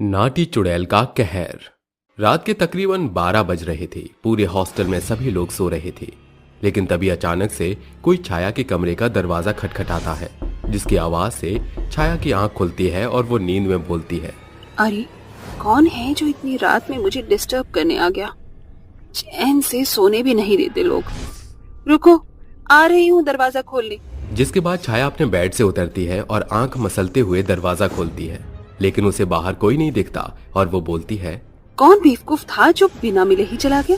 नाटी चुड़ैल का कहर। रात के तकरीबन 12 बज रहे थे। पूरे हॉस्टल में सभी लोग सो रहे थे, लेकिन तभी अचानक से कोई छाया के कमरे का दरवाजा खटखटाता है, जिसकी आवाज से छाया की आंख खुलती है और वो नींद में बोलती है, अरे कौन है जो इतनी रात में मुझे डिस्टर्ब करने आ गया? चैन से सोने भी नहीं देते लोग। रुको, आ रही हूँ दरवाजा खोलने। जिसके बाद छाया अपने बेड से उतरती है और आंख मसलते हुए दरवाजा खोलती है, लेकिन उसे बाहर कोई नहीं दिखता और वो बोलती है, कौन बेवकूफ था जो बिना मिले ही चला गया?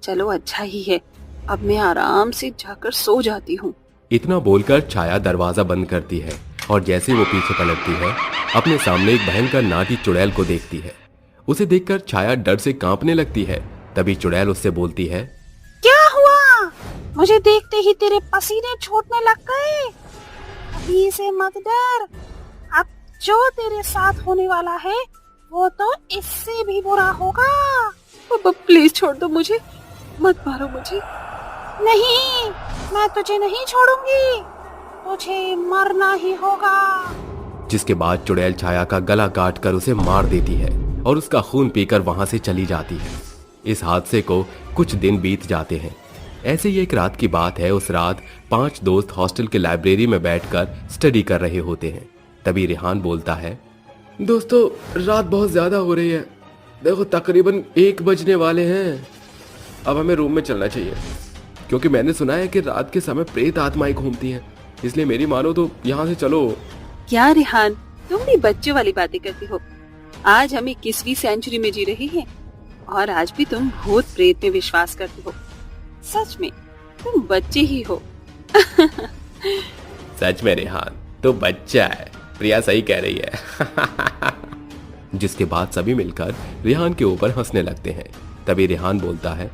चलो अच्छा ही है, अब मैं आराम से जाकर सो जाती हूँ। इतना बोलकर छाया दरवाजा बंद करती है और जैसे वो पीछे पलटती है, अपने सामने एक भयंकर नाटी चुड़ैल को देखती है। उसे देखकर छाया डर से कांपने लगती है। तभी चुड़ैल उससे बोलती है, क्या हुआ? मुझे देखते ही तेरे पसीने छूटने लग गए। अभी से मत डर, अब जो तेरे साथ होने वाला है वो तो इससे भी बुरा होगा। प्लीज छोड़ दो मुझे, मत मारो मुझे। नहीं, मैं तुझे नहीं छोड़ूंगी, तुझे मरना ही होगा। जिसके बाद चुड़ैल छाया का गला काट कर उसे मार देती है और उसका खून पीकर वहां से चली जाती है। इस हादसे को कुछ दिन बीत जाते हैं। ऐसे ही एक रात की बात है। उस रात 5 दोस्त हॉस्टल के लाइब्रेरी में बैठकर स्टडी कर रहे होते हैं। तभी रेहान बोलता है, दोस्तों रात बहुत ज्यादा हो रही है, देखो तकरीबन 1 बजने वाले हैं। अब हमें रूम में चलना चाहिए, क्योंकि मैंने सुना है कि रात के समय प्रेत आत्माएं घूमती हैं, इसलिए मेरी मानो तो यहाँ से चलो। क्या रेहान, तुम भी बच्चों वाली बातें करते हो? आज हम 21वीं सेंचुरी में जी रहे हैं और आज भी तुम भूत प्रेत में विश्वास करते हो। सच में तुम बच्चे ही हो। सच में रेहान तो बच्चा है, प्रिया सही कह रही है। जिसके बाद सभी मिलकर रेहान के ऊपर हंसने लगते हैं। तभी रेहान बोलता है,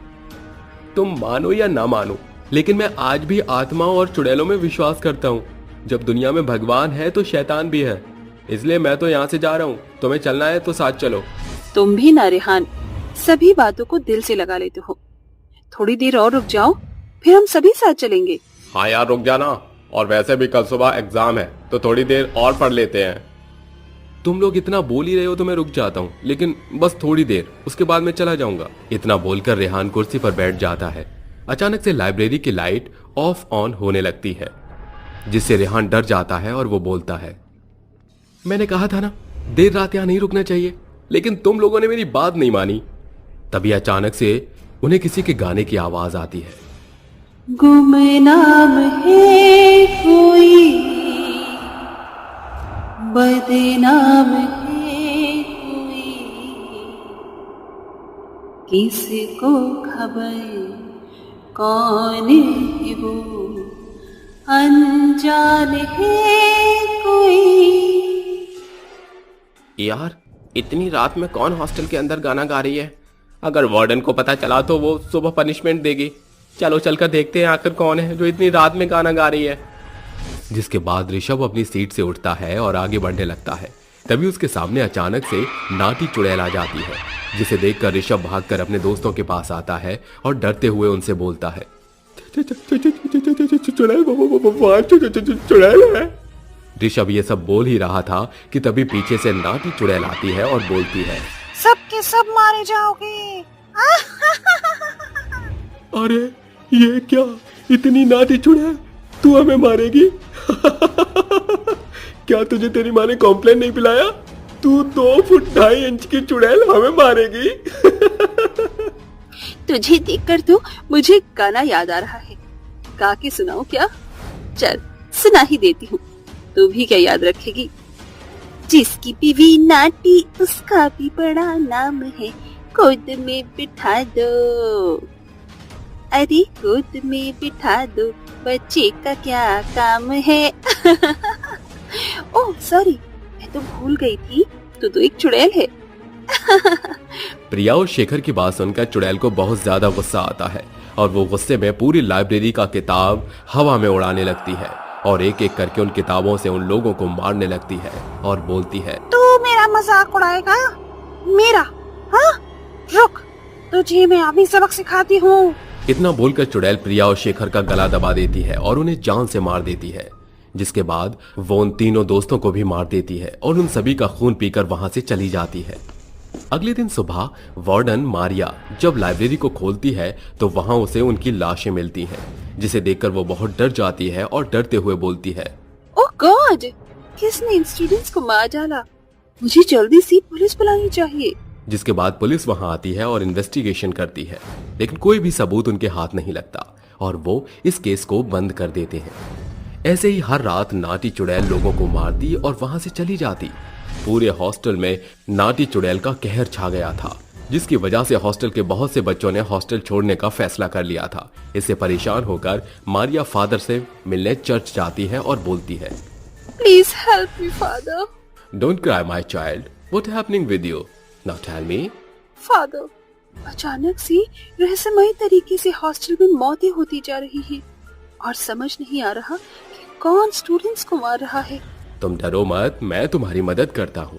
तुम मानो या ना मानो, लेकिन मैं आज भी आत्माओं और चुड़ैलों में विश्वास करता हूँ। जब दुनिया में भगवान है तो शैतान भी है, इसलिए मैं तो यहाँ से जा रहा हूँ। तुम्हें चलना है तो साथ चलो। तुम भी ना रेहान, सभी बातों को दिल से लगा लेते हो। थोड़ी देर और रुक जाओ, फिर हम सभी साथ चलेंगे। हाँ यार रुक जाना, और वैसे भी कल सुबह एग्जाम है तो थोड़ी देर और पढ़ लेते हैं। तुम लोग इतना बोल ही रहे हो तो मैं रुक जाता हूँ, लेकिन बस थोड़ी देर, उसके बाद मैं चला जाऊंगा। इतना बोलकर रेहान कुर्सी पर बैठ जाता है। अचानक से लाइब्रेरी की लाइट ऑफ ऑन होने लगती है, जिससे रेहान डर जाता है और वो बोलता है, मैंने कहा था ना देर रात यहाँ नहीं रुकना चाहिए, लेकिन तुम लोगों ने मेरी बात नहीं मानी। तभी अचानक से उन्हें किसी के गाने की आवाज आती है, गुमनाम है कोई, बदनाम है कोई, किसको खबर कौन है वो, अनजान है कोई। यार इतनी रात में कौन हॉस्टल के अंदर गाना गा रही है? अगर वार्डन को पता चला तो वो सुबह पनिशमेंट देगी। चलो चलकर देखते हैं आखिर कौन है जो इतनी रात में गाना गा रही है। जिसके बाद ऋषभ अपनी सीट से उठता है और आगे बढ़ने लगता है। तभी उसके सामने अचानक से नाटी चुड़ैल आ जाती है, जिसे देखकर ऋषभ भागकर अपने दोस्तों के पास आता है और डरते हुए उनसे बोलता है, चुड़ैल है। ऋषभ ये सब बोल ही रहा था कि तभी पीछे से नाटी चुड़ैल आती है और बोलती है, सब के सब मारे जाओगे। अरे ये क्या, इतनी नाटी चुड़ैल, तू हमें मारेगी? क्या तुझे तेरी माँ ने कॉम्प्लेन नहीं पिलाया? तू 2 फुट 2.5 इंच की चुड़ैल हमें मारेगी? तुझे देखकर तो मुझे गाना याद आ रहा है, गा के सुनाऊं क्या? चल सुना ही देती हूँ, तू भी क्या याद रखेगी? जिसकी बीवी नाटी उसका भी बड़ा नाम है, गोद में बिठा दो, अरे गोद में बिठा दो, बच्चे का क्या काम है। ओह सॉरी, मैं तो भूल गई थी, तू तो एक चुड़ैल है। प्रिया और शेखर की बात सुनकर चुड़ैल को बहुत ज्यादा गुस्सा आता है और वो गुस्से में पूरी लाइब्रेरी का किताब हवा में उड़ाने लगती है और एक एक करके उन किताबों से उन लोगों को मारने लगती है और बोलती है, तू मेरा मजाक उड़ाएगा? मेरा? हाँ रुक, तुझे मैं अभी सबक सिखाती हूँ। इतना बोलकर चुड़ैल प्रिया और शेखर का गला दबा देती है और उन्हें जान से मार देती है। जिसके बाद वो उन तीनों दोस्तों को भी मार देती है और उन सभी का खून पीकर वहां से चली जाती है। अगले दिन सुबह वार्डन मारिया जब लाइब्रेरी को खोलती है तो वहां उसे उनकी लाशें मिलती हैं, जिसे देखकर वो बहुत डर जाती है और डरते हुए बोलती है, ओह गॉड, किसने इन स्टूडेंट्स को मार डाला? मुझे जल्दी से पुलिस बुलानी चाहिए। जिसके बाद पुलिस वहां आती है और इन्वेस्टिगेशन करती है, लेकिन कोई भी सबूत उनके हाथ नहीं लगता और वो इस केस को बंद कर देते हैं। ऐसे ही हर रात नाटी चुड़ैल लोगों को मारती और वहां से चली जाती। पूरे हॉस्टल में नाटी चुड़ैल का कहर छा गया था, जिसकी वजह से हॉस्टल के बहुत से बच्चों ने हॉस्टल छोड़ने का फैसला कर लिया था। इससे परेशान होकर मारिया फादर से मिलने चर्च जाती है और बोलती है, please help me father. Don't cry my child, what happening with you, now tell me. Father, अचानक से रहस्यमय तरीके से हॉस्टल में मौतें होती जा रही हैं और समझ नहीं आ रहा कि कौन स्टूडेंट्स को मार रहा है। तुम डरो मत, मैं तुम्हारी मदद करता हूँ।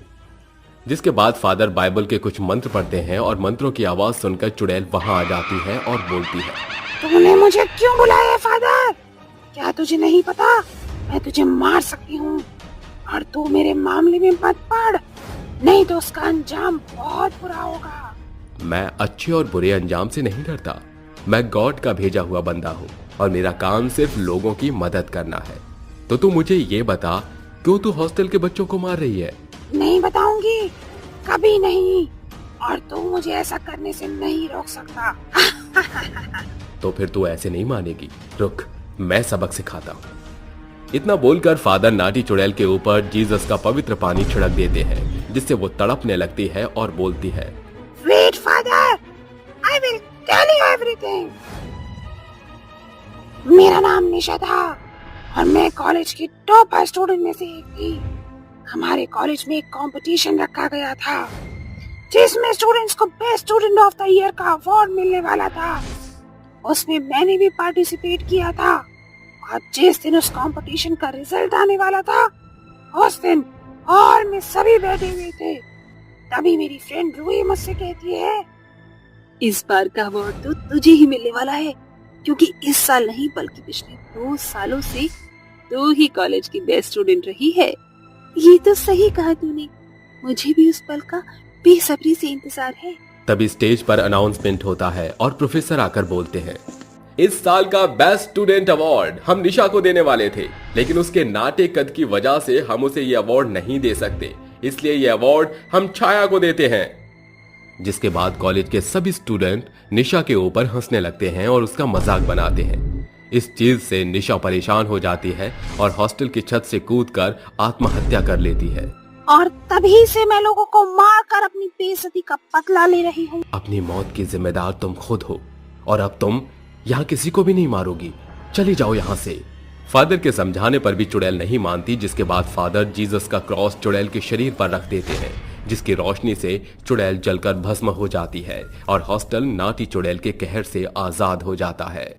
जिसके बाद फादर बाइबल के कुछ मंत्र पढ़ते हैं और मंत्रों की आवाज सुनकर चुड़ैल वहां आ जाती है और बोलती है, तूने मुझे क्यों बुलाया है फादर? क्या तुझे नहीं पता मैं तुझे मार सकती हूँ और तू मेरे मामले में मत पड़, नहीं तो उसका अंजाम बहुत बुरा होगा। मैं अच्छे और बुरे अंजाम से नहीं डरता। मैं गॉड का भेजा हुआ बंदा हूँ और मेरा काम सिर्फ लोगों की मदद करना है। तो तू मुझे ये बता, क्यों तू हॉस्टल के बच्चों को मार रही है? नहीं बताऊंगी, कभी नहीं, और तू मुझे ऐसा करने से नहीं रोक सकता। तो फिर तू ऐसे नहीं मानेगी, रुक मैं सबक सिखाता हूँ। इतना बोलकर फादर नाटी चुड़ैल के ऊपर जीसस का पवित्र पानी छिड़क देते हैं, जिससे वो तड़पने लगती है और बोलती है, wait father, I will tell you everything. मेरा नाम निशा था और मैं कॉलेज की टॉपर स्टूडेंट में से एक थी। हमारे कॉलेज में एक कंपटीशन रखा गया था जिसमें स्टूडेंट्स को best student of the year का अवार्ड मिलने वाला था। उसमें मैंने भी पार्टिसिपेट किया था और जिस दिन उस कंपटीशन का रिजल्ट आने वाला था उस दिन हॉल में सभी बैठे हुए थे। तभी मेरी फ्रेंड रूही मुझसे कहती है, इस बार का अवार्ड तो तुझे ही मिलने वाला है, क्योंकि इस साल नहीं बल्कि पिछले 2 सालों से तू ही कॉलेज की बेस्ट स्टूडेंट रही है। ये तो सही कहा तूने, मुझे भी उस पल का बेसब्री से इंतजार है। तभी स्टेज पर अनाउंसमेंट होता है और प्रोफेसर आकर बोलते हैं, इस साल का बेस्ट स्टूडेंट अवार्ड हम निशा को देने वाले थे, लेकिन उसके नाटे कद की वजह से हम उसे ये अवार्ड नहीं दे सकते, इसलिए ये अवार्ड हम छाया को देते हैं। जिसके बाद कॉलेज के सभी स्टूडेंट निशा के ऊपर हंसने लगते हैं और उसका मजाक बनाते हैं। इस चीज से निशा परेशान हो जाती है और हॉस्टल की छत से कूदकर आत्महत्या कर लेती है। और तभी से मैं लोगों को मारकर अपनी बेइज्जती का बदला ले रही हूँ। अपनी मौत की जिम्मेदार तुम खुद हो और अब तुम यहाँ किसी को भी नहीं मारोगी, चली जाओ यहाँ से। फादर के समझाने पर भी चुड़ैल नहीं मानती, जिसके बाद फादर जीसस का क्रॉस चुड़ैल के शरीर पर रख देते हैं, जिसकी रोशनी से चुड़ैल जलकर भस्म हो जाती है और हॉस्टल नाटी चुड़ैल के कहर से आजाद हो जाता है।